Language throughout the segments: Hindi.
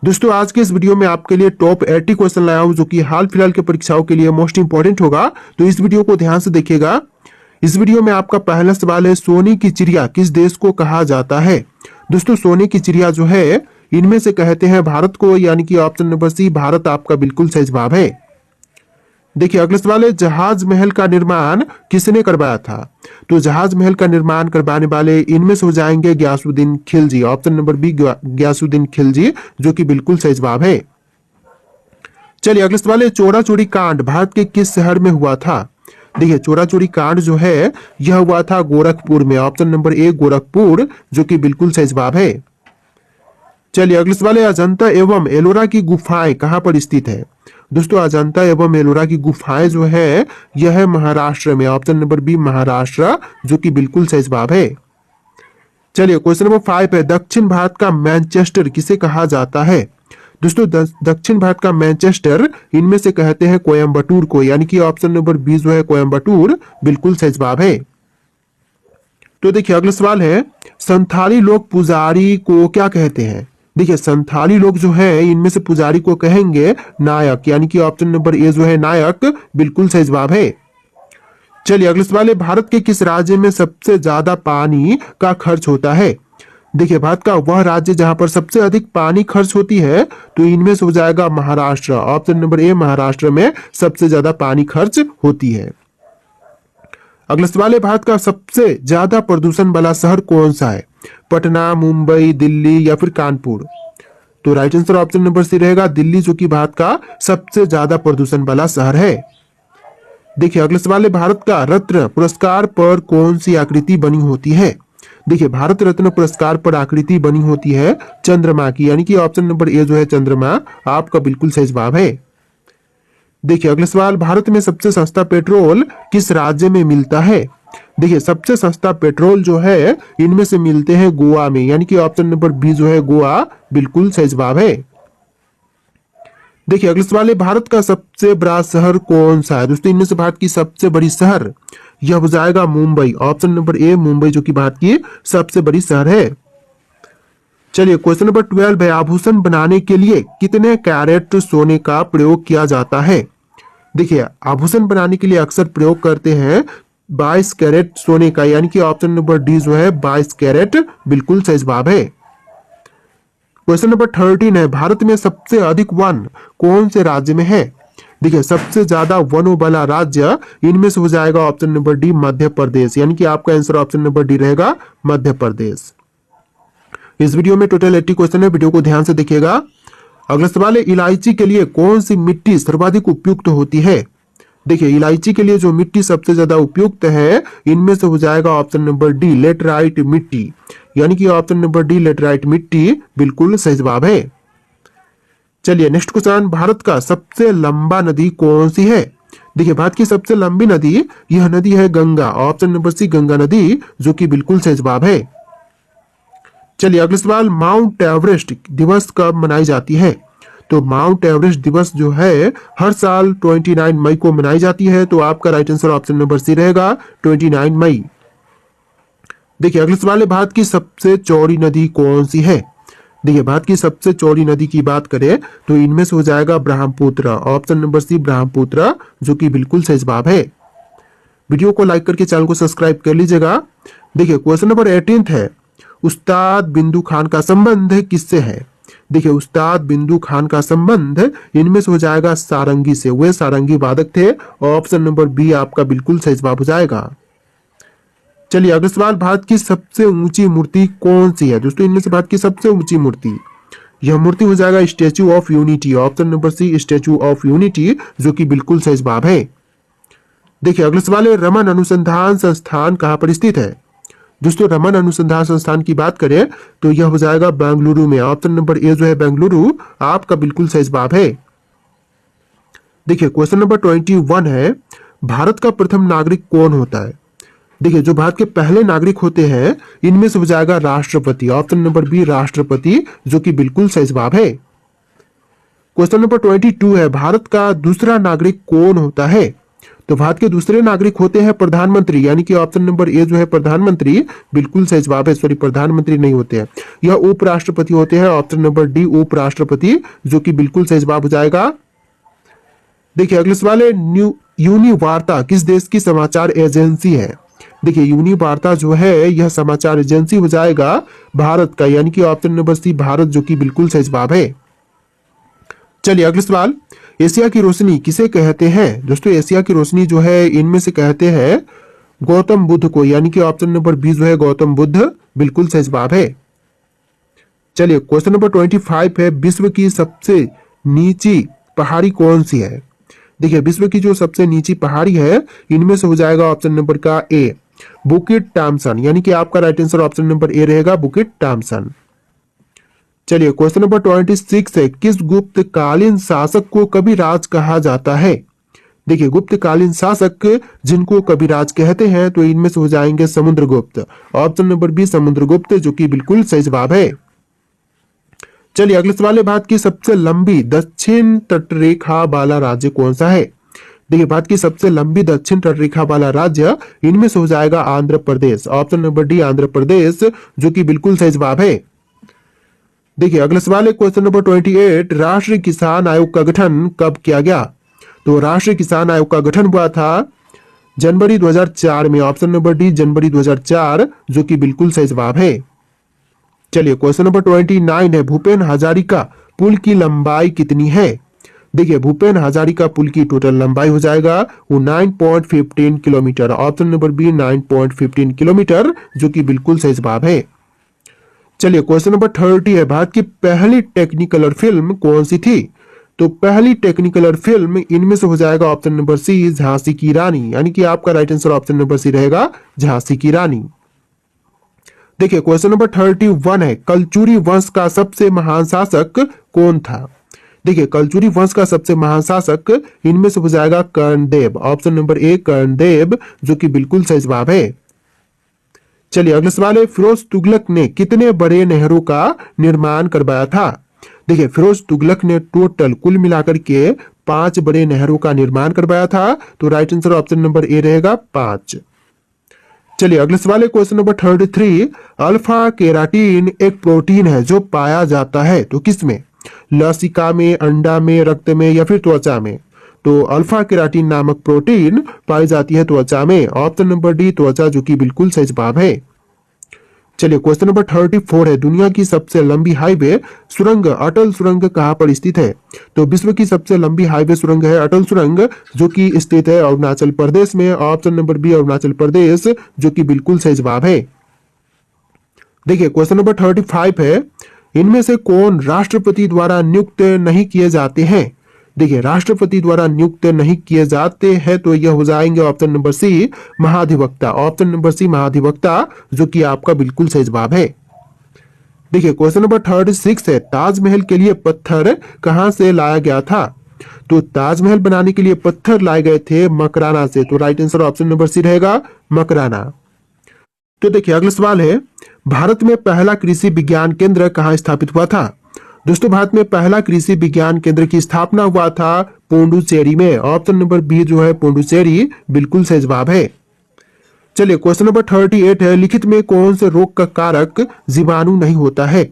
दोस्तों आज के इस वीडियो में आपके लिए टॉप 80 क्वेश्चन लाया हूं जो कि हाल फिलहाल के परीक्षाओं के लिए मोस्ट इंपॉर्टेंट होगा। तो इस वीडियो को ध्यान से देखिएगा। इस वीडियो में आपका पहला सवाल है, सोने की चिड़िया किस देश को कहा जाता है। दोस्तों सोने की चिड़िया जो है इनमें से कहते हैं भारत को, यानी कि ऑप्शन नंबर सी भारत आपका बिल्कुल सही जवाब है। देखिए अगला सवाल है, जहाज महल का निर्माण किसने करवाया था। तो जहाज महल का निर्माण करवाने वाले इनमें से हो जाएंगे Ghiyasuddin Khilji, option number B Ghiyasuddin Khilji, जो कि बिल्कुल सही जवाब है। चलिए अगला सवाल है, चोरा चोरी कांड भारत के किस शहर में हुआ था। देखिए चोरा चोरी कांड जो है यह हुआ था गोरखपुर में, ऑप्शन नंबर ए गोरखपुर, जो कि बिल्कुल सही जवाब है। चलिए अगला सवाल है, अजंता एवं एलोरा की गुफाएं कहां पर स्थित है। दोस्तों अजंता एवं एलोरा की गुफाएं जो है यह है महाराष्ट्र में, ऑप्शन नंबर बी महाराष्ट्र, जो कि बिल्कुल सही जवाब है। चलिए क्वेश्चन नंबर 5 है, दक्षिण भारत का मैनचेस्टर किसे कहा जाता है। दोस्तों दक्षिण भारत का मैनचेस्टर इनमें से कहते हैं कोयम्बटूर को, यानी कि ऑप्शन नंबर बी जो है कोयम्बटूर बिल्कुल सही जवाब है। तो देखिए अगला सवाल है, संथाली लोग पुजारी को क्या कहते हैं। देखिए संथाली लोग जो है इनमें से पुजारी को कहेंगे नायक, यानी कि ऑप्शन नंबर ए जो है नायक बिल्कुल सही जवाब है। चलिए अगला सवाल है, भारत के किस राज्य में सबसे ज्यादा पानी का खर्च होता है। देखिए भारत का वह राज्य जहां पर सबसे अधिक पानी खर्च होती है तो इनमें से हो जाएगा महाराष्ट्र, ऑप्शन नंबर ए महाराष्ट्र में सबसे ज्यादा पानी खर्च होती है। अगला सवाल है, भारत का सबसे ज्यादा प्रदूषण वाला शहर कौन सा है। पटना, मुंबई, दिल्ली या फिर कानपुर। तो right answer option number C रहेगा दिल्ली, जो कि भारत का सबसे ज्यादा प्रदूषण वाला शहर है। देखिए अगला सवाल है, भारत का रत्न पुरस्कार पर कौन सी आकृति बनी होती है। देखिए भारत रत्न पुरस्कार पर आकृति बनी होती है चंद्रमा की, यानी कि ऑप्शन नंबर ए जो है चंद्रमा आपका बिल्कुल सही जवाब है। देखिए अगला सवाल, भारत में सबसे सस्ता पेट्रोल किस राज्य में मिलता है। देखिए सबसे सस्ता पेट्रोल जो है इनमें से मिलते हैं गोवा में, यानी कि ऑप्शन नंबर बी जो है गोवा बिल्कुल सही जवाब है। देखिए अगला सवाल है, भारत का सबसे बड़ा शहर कौन सा है। दोस्तों इनमें से भारत की सबसे बड़ी शहर यह हो जाएगा मुंबई, ऑप्शन नंबर ए मुंबई, जो कि भारत की सबसे बड़ी शहर है। चलिए क्वेश्चन नंबर 12 है, आभूषण बनाने के लिए कितने कैरेट सोने का प्रयोग किया जाता है। देखिए आभूषण बनाने के लिए अक्सर प्रयोग करते हैं 22 कैरेट सोने का, यानी कि ऑप्शन नंबर डी जो है 22 कैरेट बिल्कुल सही जवाब है। क्वेश्चन नंबर 13 है, भारत में सबसे अधिक वन कौन से राज्य में है। देखिए सबसे ज्यादा वनों वाला राज्य इनमें से हो जाएगा option number D Madhya Pradesh, यानी कि आपका आंसर ऑप्शन नंबर डी रहेगा मध्य प्रदेश। इस वीडियो में टोटल 80 क्वेश्चन है, वीडियो को ध्यान से देखिएगा। अगला सवाल है, इलायची के लिए कौन सी मिट्टी सर्वाधिक उपयुक्त होती है। देखिए इलायची के लिए जो मिट्टी सबसे ज्यादा उपयुक्त है इनमें से हो जाएगा ऑप्शन नंबर डी लेटराइट मिट्टी, यानी कि ऑप्शन नंबर डी लेटराइट मिट्टी बिल्कुल सही जवाब है। चलिए नेक्स्ट क्वेश्चन, भारत का सबसे लंबा नदी कौन सी है। देखिए भारत की सबसे लंबी नदी यह नदी है Ganga, option number C Ganga नदी, जो कि बिल्कुल सही जवाब है। चलिए अगला सवाल, माउंट एवरेस्ट दिवस कब मनाई जाती है। तो माउंट एवरेस्ट दिवस जो है हर साल 29 मई को मनाई जाती है, तो आपका right answer option number C रहेगा 29 मई। देखिए अगला सवाल है, भारत की सबसे चौड़ी नदी कौन सी है। देखिए भारत की सबसे चौड़ी नदी की बात करें तो इनमें से हो जाएगा Brahmaputra, option number C Brahmaputra, जो कि बिल्कुल सही जवाब है। वीडियो को लाइक करके चैनल को सब्सक्राइब कर लीजिएगा। देखिए क्वेश्चन नंबर 18 है, उस्ताद बिंदु खान का संबंध किससे है। देखिए उस्ताद बिंदु खान का संबंध इनमें से हो जाएगा सारंगी से, वे सारंगी वादक थे, ऑप्शन नंबर बी आपका बिल्कुल सही जवाब हो जाएगा। चलिए अगला सवाल, भारत की सबसे ऊंची मूर्ति कौन सी है। दोस्तों इनमें से भारत की सबसे ऊंची मूर्ति यह मूर्ति हो जाएगा Statue of Unity, option number C Statue of Unity, जो कि बिल्कुल सही जवाब है। देखिए अगला सवाल है, रमन अनुसंधान संस्थान कहां पर स्थित है। दोस्तों रमन अनुसंधान संस्थान की बात करें तो यह हो जाएगा बेंगलुरु में, ऑप्शन नंबर ए जो है बेंगलुरु आपका बिल्कुल सही जवाब है। देखिए क्वेश्चन नंबर 21 है, भारत का प्रथम नागरिक कौन होता है। देखिए जो भारत के पहले नागरिक होते हैं इनमें से हो जाएगा राष्ट्रपति, ऑप्शन नंबर बी राष्ट्रपति, जो कि बिल्कुल सही जवाब है। क्वेश्चन नंबर 22 है, भारत का दूसरा नागरिक कौन होता है। तो भारत के दूसरे नागरिक होते हैं प्रधानमंत्री, यानी कि ऑप्शन नंबर ए जो है प्रधानमंत्री बिल्कुल सही जवाब है। सॉरी, प्रधानमंत्री नहीं होते हैं, यह उपराष्ट्रपति होते हैं। ऑप्शन नंबर डी उपराष्ट्रपति, जो कि बिल्कुल सही जवाब हो जाएगा। देखिए अगले सवाल है, यूनिवार्ता किस देश की समाचार एजेंसी है? देखिए यूनिवार्ता जो है यह समाचार एजेंसी हो जाएगा भारत का, यानी कि ऑप्शन नंबर सी भारत, जो कि बिल्कुल सही जवाब है। चलिए अगले सवाल, एशिया की रोशनी किसे कहते हैं? दोस्तों एशिया की रोशनी जो है इनमें से कहते हैं गौतम बुद्ध को, यानी कि ऑप्शन नंबर बी जो है गौतम बुद्ध बिल्कुल सही जवाब है। चलिए क्वेश्चन नंबर 25 है, विश्व की सबसे नीची पहाड़ी कौन सी है? देखिए विश्व की जो सबसे नीची पहाड़ी है इनमें से हो जाएगा ऑप्शन नंबर का ए बुकिट टॉम्सन, यानी कि आपका राइट आंसर ऑप्शन नंबर ए रहेगा बुकिट टॉम्सन। चलिए क्वेश्चन नंबर 26 है, किस गुप्तकालीन शासक को कविराज कहा जाता है? देखिए गुप्तकालीन शासक जिनको कविराज कहते हैं तो इनमें से हो जाएंगे Samudragupta, option number B Samudragupta, जो कि बिल्कुल सही जवाब है। चलिए अगले सवाल है, भारत की सबसे लंबी दक्षिण तटरेखा वाला राज्य कौन सा है? देखिए भारत की सबसे लंबी दक्षिण तटरेखा वाला राज्य इनमें से हो जाएगा Andhra Pradesh, option number D Andhra Pradesh, जो कि बिल्कुल सही जवाब है। देखिए अगला सवाल है क्वेश्चन नंबर 28, राष्ट्रीय किसान आयोग का गठन कब किया गया? तो राष्ट्रीय किसान आयोग का गठन हुआ था जनवरी 2004 में, ऑप्शन नंबर डी जनवरी 2004, जो कि बिल्कुल सही जवाब है। चलिए क्वेश्चन नंबर 29 है, भूपेन हजारिका पुल की लंबाई कितनी है? देखिए भूपेन हजारिका पुल की टोटल लंबाई हो जाएगा वो 9.15 kilometre, option number B 9.15 kilometre, जो कि बिल्कुल सही जवाब है। चलिए क्वेश्चन नंबर 30 है, भारत की पहली टेक्निकलर फिल्म कौन सी थी? तो पहली टेक्निकलर फिल्म इनमें से हो जाएगा ऑप्शन नंबर सी झांसी की रानी, यानी कि आपका right answer option number C रहेगा झांसी की रानी। देखिए क्वेश्चन नंबर 31 है, कलचुरी वंश का सबसे महान शासक कौन था? देखिए कलचुरी वंश का सबसे महान शासक इनमें से हो जाएगा Karnadev, option number A Karnadev, जो कि बिल्कुल सही जवाब है। चलिए अगला सवाल है, फिरोज तुगलक ने कितने बड़े नहरों का निर्माण करवाया था? देखिए फिरोज तुगलक ने टोटल कुल मिलाकर के 5 बड़े नहरों का निर्माण करवाया था, तो राइट आंसर ऑप्शन नंबर ए रहेगा 5। चलिए अगले सवाल है क्वेश्चन नंबर 33, अल्फा केराटिन एक प्रोटीन है जो पाया जाता है तो किसमें? लसिका में, अंडा में, रक्त में या फिर त्वचा में? तो अल्फा केराटिन नामक प्रोटीन पाई जाती है त्वचा में, ऑप्शन नंबर डी त्वचा, जो कि बिल्कुल सही जवाब है। चलिए क्वेश्चन नंबर 34 है, दुनिया की सबसे लंबी हाईवे सुरंग अटल सुरंग कहाँ पर स्थित है? तो विश्व की सबसे लंबी हाईवे सुरंग है अटल सुरंग, जो कि स्थित है अरुणाचल प्रदेश में, option number B Arunachal Pradesh, जो कि बिल्कुल सही जवाब है। देखिए क्वेश्चन नंबर 35 है, इनमें से कौन राष्ट्रपति द्वारा नियुक्त नहीं किए जाते हैं? देखिए राष्ट्रपति द्वारा नियुक्त नहीं किए जाते हैं तो यह हो जाएंगे ऑप्शन नंबर सी महाधिवक्ता, ऑप्शन नंबर सी महाधिवक्ता, जो कि आपका बिल्कुल सही जवाब है। देखिए क्वेश्चन नंबर 36 है, ताजमहल के लिए पत्थर कहां से लाया गया था? तो ताजमहल बनाने के लिए पत्थर लाए गए थे मकराना से, तो right answer option number C रहेगा मकराना। तो देखिए अगला सवाल है, भारत में पहला कृषि विज्ञान केंद्र कहाँ स्थापित हुआ था? दोस्तों भारत में पहला कृषि विज्ञान केंद्र की स्थापना हुआ था पोंडुचेरी में, ऑप्शन नंबर बी जो है पोंडुचेरी, बिल्कुल सही जवाब है। चलिए क्वेश्चन नंबर 38 है, लिखित में कौन से रोग का कारक जीवाणु नहीं होता है?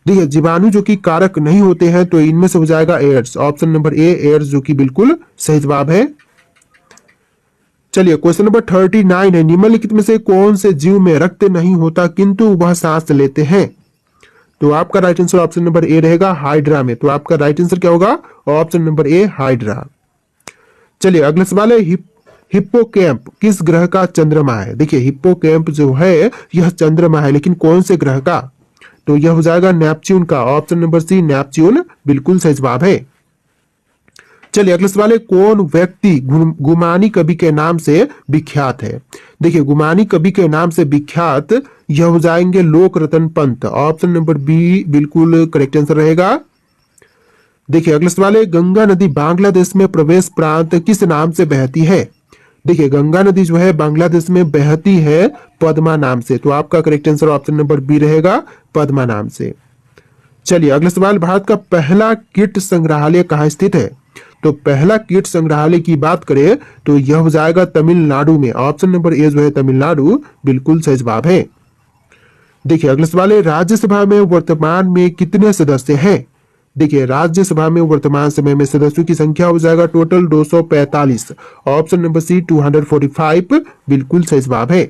देखिए जीवाणु जो कि कारक नहीं होते हैं तो इनमें से हो जाएगा AIDS, option number A AIDS, जो कि बिल्कुल सही जवाब है। चलिए क्वेश्चन नंबर 39 है, निम्नलिखित में से कौन से जीव में रक्त नहीं होता किंतु वह सांस लेते हैं? तो आपका राइट आंसर ऑप्शन नंबर ए रहेगा हाइड्रा में, तो आपका राइट आंसर क्या होगा? ऑप्शन नंबर ए हाइड्रा। चलिए अगला सवाल है, हिप्पोकैम्प किस ग्रह का चंद्रमा है? देखिए हिप्पोकैम्प जो है यह चंद्रमा है, लेकिन कौन से ग्रह का? तो यह हो जाएगा नेपच्यून का, ऑप्शन नंबर सी नेपच्यून, बिल्कुल सही जवाब है। चलिए अगला सवाल है, कौन व्यक्ति गुमानी कवि के नाम से विख्यात है? देखिए गुमानी कवि के नाम से विख्यात यह हो जाएंगे लोक रतन पंत, ऑप्शन नंबर बी बिल्कुल करेक्ट आंसर रहेगा। देखिए अगला सवाल है, गंगा नदी बांग्लादेश में प्रवेश प्रांत किस नाम से बहती है? देखिए गंगा नदी जो है बांग्लादेश में बहती है पद्मा नाम से, तो आपका correct answer option number B रहेगा पद्मा नाम से। चलिए अगला सवाल, भारत का पहला किट संग्रहालय कहाँ स्थित है? तो पहला कीट संग्रहालय की बात करें तो यह हो जाएगा तमिलनाडु में। ऑप्शन नंबर ए जो है तमिलनाडु बिल्कुल सही जवाब है। देखिए अगला सवाल है, राज्यसभा में वर्तमान में कितने सदस्य हैं? देखिए राज्यसभा में वर्तमान समय में सदस्यों की संख्या हो जाएगा टोटल 245। ऑप्शन नंबर सी 245 बिल्कुल सही जवाब है।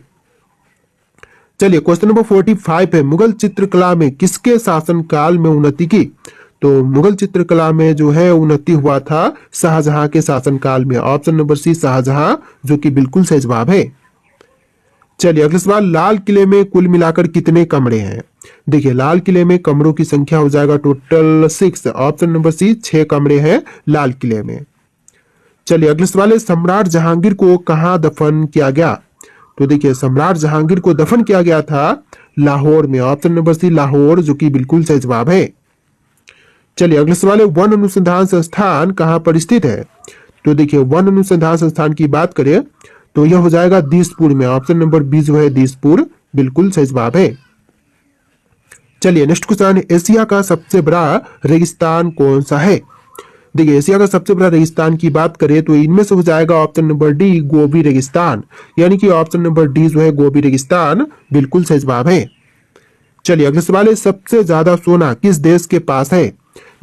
चलिए क्वेश्चन नंबर 45 है, मुगल चित्रकला में किसके शासनकाल में उन्नति की? तो मुगल चित्रकला में जो है उन्नति हुआ था शाहजहां के शासनकाल में। ऑप्शन नंबर सी शाहजहां, जो कि बिल्कुल सही जवाब है। चलिए अगला सवाल, लाल किले में कुल मिलाकर कितने कमरे हैं? देखिए लाल किले में कमरों की संख्या हो जाएगा टोटल 6। ऑप्शन नंबर सी 6 कमरे हैं लाल किले में। चलिए अगला सवाल है, सम्राट जहांगीर को कहाँ दफन किया गया? तो देखिए सम्राट जहांगीर को दफन किया गया था लाहौर में। ऑप्शन नंबर सी लाहौर, जो कि बिल्कुल सही जवाब है। चलिए अगला सवाल है, वन अनुसंधान संस्थान कहाँ पर स्थित है? तो देखिए वन अनुसंधान संस्थान की बात करें तो यह हो जाएगा दिसपुर में। ऑप्शन नंबर बी जो है दिसपुर बिल्कुल सही जवाब है। चलिए नेक्स्ट क्वेश्चन, एशिया का सबसे बड़ा रेगिस्तान कौन सा है? देखिए एशिया का सबसे बड़ा रेगिस्तान की बात करें तो इनमें से हो जाएगा ऑप्शन नंबर डी गोबी रेगिस्तान, यानी कि ऑप्शन नंबर डी जो है गोबी रेगिस्तान बिल्कुल सही जवाब है। चलिए अगला सवाल है, सबसे ज्यादा सोना किस देश के पास है?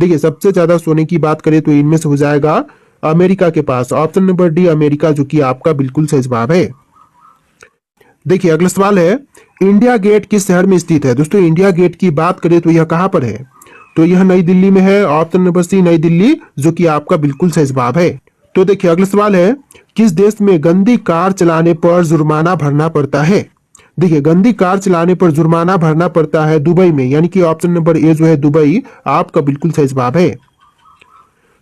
देखिए सबसे ज्यादा सोने की बात करें तो इनमें से हो जाएगा अमेरिका के पास। ऑप्शन नंबर डी अमेरिका, जो कि आपका बिल्कुल सही जवाब है। देखिए अगला सवाल है, इंडिया गेट किस शहर में स्थित है? दोस्तों इंडिया गेट की बात करें तो यह कहां पर है? तो यह नई दिल्ली में है। ऑप्शन नंबर सी नई दिल्ली, जो कि आपका बिल्कुल सही जवाब है। तो देखिए अगला सवाल है, किस देश में गंदी कार चलाने पर जुर्माना भरना पड़ता है? देखिए गंदी कार चलाने पर जुर्माना भरना पड़ता है दुबई में, यानी कि ऑप्शन नंबर ए जो है दुबई आपका बिल्कुल सही जवाब है।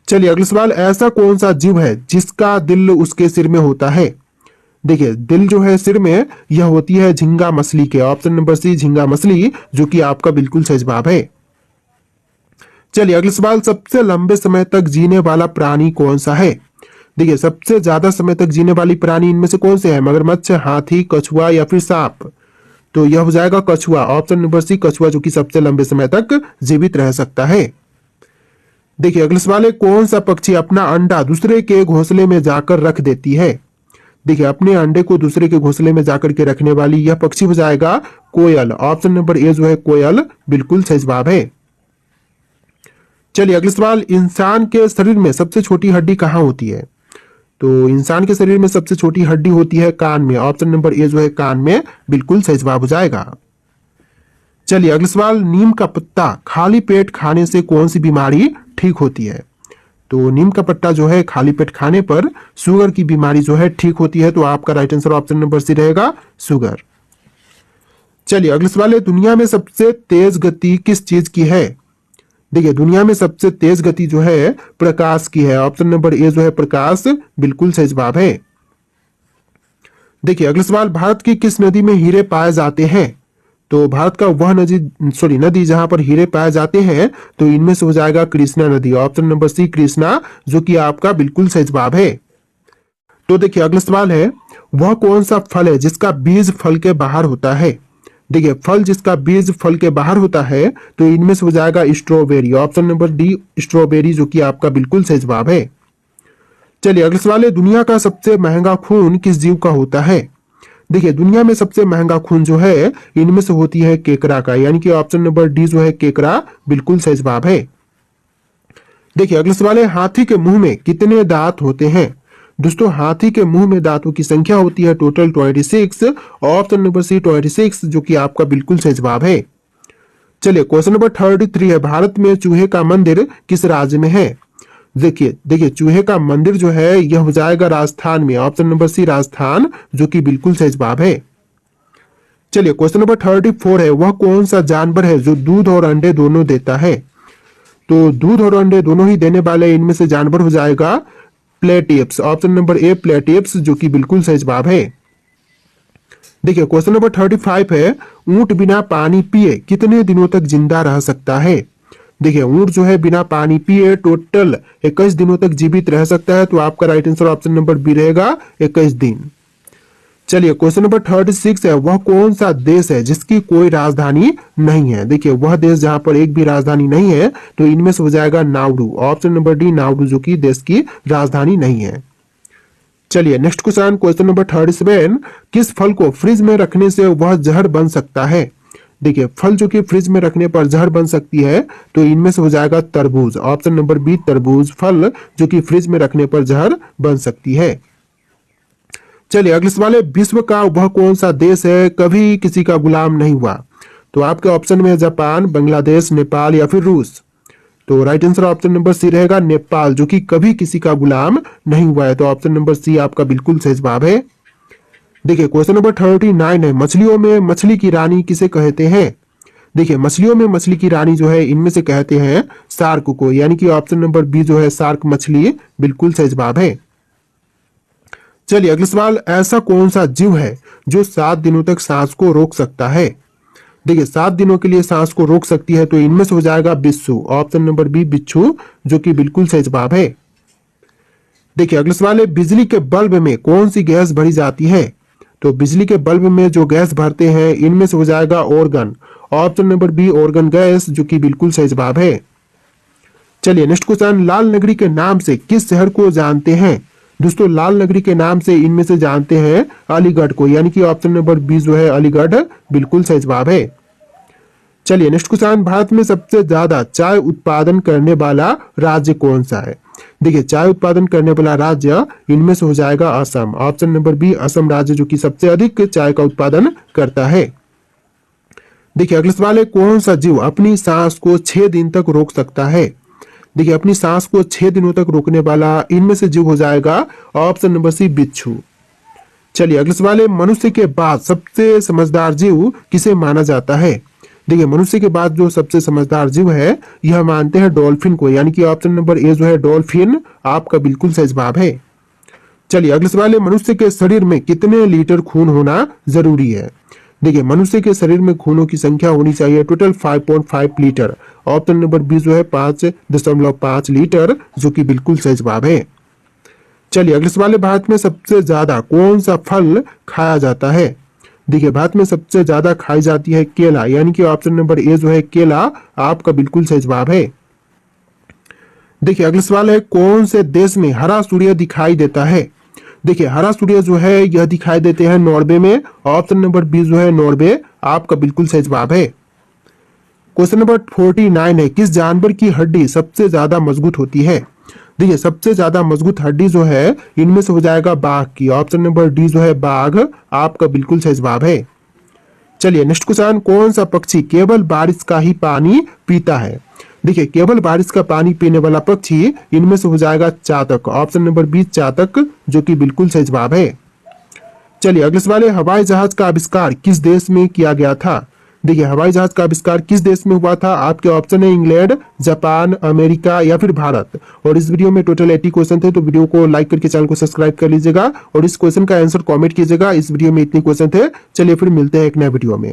चलिए अगला सवाल, ऐसा कौन सा जीव है जिसका दिल उसके सिर में होता है? देखिए दिल जो है सिर में यह होती है झींगा मछली के। ऑप्शन नंबर सी झींगा मछली, जो कि आपका बिल्कुल सही जवाब है। चलिए अगला सवाल, सबसे लंबे समय तक जीने वाला प्राणी कौन सा है? देखिए सबसे ज्यादा समय तक जीने वाली प्राणी इनमें से कौन से है? मगरमच्छ, हाथी, कछुआ या फिर सांप? तो यह हो जाएगा कछुआ। ऑप्शन नंबर सी कछुआ, जो कि सबसे लंबे समय तक जीवित रह सकता है। देखिए अगला सवाल है, कौन सा पक्षी अपना अंडा दूसरे के घोंसले में जाकर रख देती है? देखिए अपने अंडे को दूसरे के घोंसले में जाकर के रखने वाली यह पक्षी हो जाएगा कोयल। ऑप्शन नंबर ए जो है कोयल बिल्कुल सही जवाब है। चलिए अगला सवाल, इंसान के शरीर में सबसे छोटी हड्डी कहाँ होती है? तो इंसान के शरीर में सबसे छोटी हड्डी होती है कान में। ऑप्शन नंबर ए जो है कान में बिल्कुल सही जवाब हो जाएगा। चलिए अगला सवाल, नीम का पत्ता खाली पेट खाने से कौन सी बीमारी ठीक होती है? तो नीम का पत्ता जो है खाली पेट खाने पर शुगर की बीमारी जो है ठीक होती है। तो आपका right answer option number C रहेगा शुगर। चलिए अगला सवाल है, दुनिया में सबसे तेज गति किस चीज की है? देखिए दुनिया में सबसे तेज गति जो है प्रकाश की है। ऑप्शन नंबर ए जो है प्रकाश बिल्कुल सही जवाब है। देखिए अगला सवाल, भारत की किस नदी में हीरे पाए जाते हैं? तो भारत का वह नदी जहां पर हीरे पाए जाते हैं तो इनमें से हो जाएगा कृष्णा नदी। ऑप्शन नंबर सी कृष्णा, जो कि आपका बिल्कुल सही जवाब है। तो देखिए अगला सवाल है, वह कौन सा फल है जिसका बीज फल के बाहर होता है? देखिए फल जिसका बीज फल के बाहर होता है तो इनमें से हो जाएगा strawberry. Option number D strawberry, जो कि आपका बिल्कुल सही जवाब है। चलिए अगला सवाल है, दुनिया का सबसे महंगा खून किस जीव का होता है? देखिए दुनिया में सबसे महंगा खून जो है इनमें से होती है केकड़ा का, यानी कि ऑप्शन नंबर डी जो है केकड़ा बिल्कुल सही जवाब है। देखिए अगला सवाल है, हाथी के मुंह में कितने दांत होते हैं? दोस्तों हाथी के मुंह में दांतों की संख्या होती है टोटल 26। ऑप्शन नंबर सी 26, जो कि आपका बिल्कुल सही जवाब है। चलिए क्वेश्चन नंबर 33 है, भारत में चूहे का मंदिर किस राज्य में है? देखिए चूहे का मंदिर जो है यह हो जाएगा राजस्थान में। ऑप्शन नंबर सी राजस्थान, जो कि बिल्कुल सही जवाब है। चलिए क्वेश्चन नंबर 34 है, वह कौन सा जानवर है जो दूध और अंडे दोनों देता है? तो दूध और अंडे दोनों ही देने वाले इनमें से जानवर हो जाएगा प्लेटियप्स। ऑप्शन नंबर ए प्लेटियप्स, जो कि बिल्कुल सही जवाब है। देखिए क्वेश्चन नंबर 35 है, ऊंट बिना पानी पिए कितने दिनों तक जिंदा रह सकता है? देखिए ऊंट जो है बिना पानी पिए टोटल 21 दिनों तक जीवित रह सकता है। तो आपका right answer option number B रहेगा 21 दिन। चलिए क्वेश्चन नंबर 36 है, वह कौन सा देश है जिसकी कोई राजधानी नहीं है। देखिए वह देश जहां पर एक भी राजधानी नहीं है, तो इनमें से हो जाएगा Nauru. Option number D Nauru, जो कि देश की राजधानी नहीं है। चलिए नेक्स्ट क्वेश्चन नंबर 37, किस फल को फ्रिज में रखने से वह जहर बन सकता है। देखिए फल जो कि फ्रिज में रखने पर जहर बन सकती है, तो इनमें से हो जाएगा तरबूज। ऑप्शन नंबर बी तरबूज फल जो कि फ्रिज में रखने पर जहर बन सकती है। चलिए अगले सवाल है, विश्व का वह कौन सा देश है कभी किसी का गुलाम नहीं हुआ। तो आपके ऑप्शन में है जापान, बांग्लादेश, नेपाल या फिर रूस। तो right answer option number C रहेगा नेपाल, जो कि कभी किसी का गुलाम नहीं हुआ है। तो ऑप्शन नंबर सी आपका बिल्कुल सही जवाब है। देखिए क्वेश्चन नंबर 39 है, मछलियों में मछली की रानी किसे कहते हैं। देखिए मछलियों में मछली की रानी जो है इनमें से कहते हैं शार्क को, यानी कि ऑप्शन नंबर बी जो है शार्क मछली बिल्कुल सही जवाब है। चलिए अगला सवाल, ऐसा कौन सा जीव है जो 7 दिनों तक सांस को रोक सकता है। देखिए 7 दिनों के लिए सांस को रोक सकती है, तो इनमें से हो जाएगा बिच्छू। ऑप्शन नंबर बी बिच्छू, जो कि बिल्कुल सही जवाब है। देखिए अगला सवाल है, बिजली के बल्ब में कौन सी गैस भरी जाती है। तो बिजली के बल्ब में जो गैस भरते हैं इनमें से हो जाएगा argon. Option number B argon gas, जो कि बिल्कुल सही जवाब है। चलिए नेक्स्ट क्वेश्चन, लाल नगरी के नाम से किस शहर को जानते हैं। दोस्तों लाल नगरी के नाम से इनमें से जानते हैं अलीगढ़ को, यानी कि ऑप्शन नंबर बी जो है अलीगढ़ बिल्कुल सही जवाब है। चलिए नेक्स्ट क्वेश्चन, भारत में सबसे ज्यादा चाय उत्पादन करने वाला राज्य कौन सा है। देखिए चाय उत्पादन करने वाला राज्य इनमें से हो जाएगा Assam. Option number B Assam राज्य, जो कि सबसे अधिक चाय का उत्पादन करता है। देखिए अगला सवाल है, कौन सा जीव अपनी सांस को 6 दिन तक रोक सकता है। देखिए अपनी सांस को 6 दिनों तक रोकने वाला इनमें से जीव हो जाएगा ऑप्शन नंबर सी बिच्छू। चलिए अगला सवाल है, मनुष्य के बाद सबसे समझदार जीव किसे माना जाता है। देखिए मनुष्य के बाद जो सबसे समझदार जीव है यह मानते हैं डॉल्फिन को, यानी कि ऑप्शन नंबर ए जो है डॉल्फिन आपका बिल्कुल सही जवाब है। चलिए अगला सवाल है, मनुष्य के शरीर में कितने लीटर खून होना जरूरी है। देखिए मनुष्य के शरीर में खूनों की संख्या होनी चाहिए total 5.5 litre. Option number B जो है 5.5 लीटर, जो कि बिल्कुल सही जवाब है। चलिए अगले सवाल है, भारत में सबसे ज्यादा कौन सा फल खाया जाता है। देखिए भारत में सबसे ज्यादा खाई जाती है केला, यानी कि ऑप्शन नंबर ए जो है केला आपका बिल्कुल सही जवाब है। देखिए अगला सवाल है, कौन से देश में हरा सूर्य दिखाई देता है। देखिए हरा सूर्य जो है यह दिखाई देते हैं नॉर्वे में। ऑप्शन नंबर बी जो है नॉर्वे आपका बिल्कुल सही जवाब है। क्वेश्चन नंबर 49 है, किस जानवर की हड्डी सबसे ज्यादा मजबूत होती है। देखिए सबसे ज्यादा मजबूत हड्डी जो है इनमें से हो जाएगा बाघ की। ऑप्शन नंबर डी जो है बाघ आपका बिल्कुल सही जवाब है। चलिए नेक्स्ट क्वेश्चन, कौन सा पक्षी केवल बारिश का ही पानी पीता है। देखिए केवल बारिश का पानी पीने वाला पक्षी इनमें से हो जाएगा चातक। ऑप्शन नंबर बी चातक, जो कि बिल्कुल सही जवाब है। चलिए अगले सवाल है, हवाई जहाज का आविष्कार किस देश में किया गया था। देखिए हवाई जहाज का आविष्कार किस देश में हुआ था। आपके ऑप्शन है इंग्लैंड, जापान, अमेरिका या फिर भारत। और इस वीडियो में टोटल 80 क्वेश्चन थे, तो वीडियो को लाइक करके चैनल को सब्सक्राइब कर लीजिएगा और इस क्वेश्चन का आंसर कमेंट कीजिएगा। इस वीडियो में इतने क्वेश्चन थे। चलिए फिर मिलते हैं एक नए वीडियो में।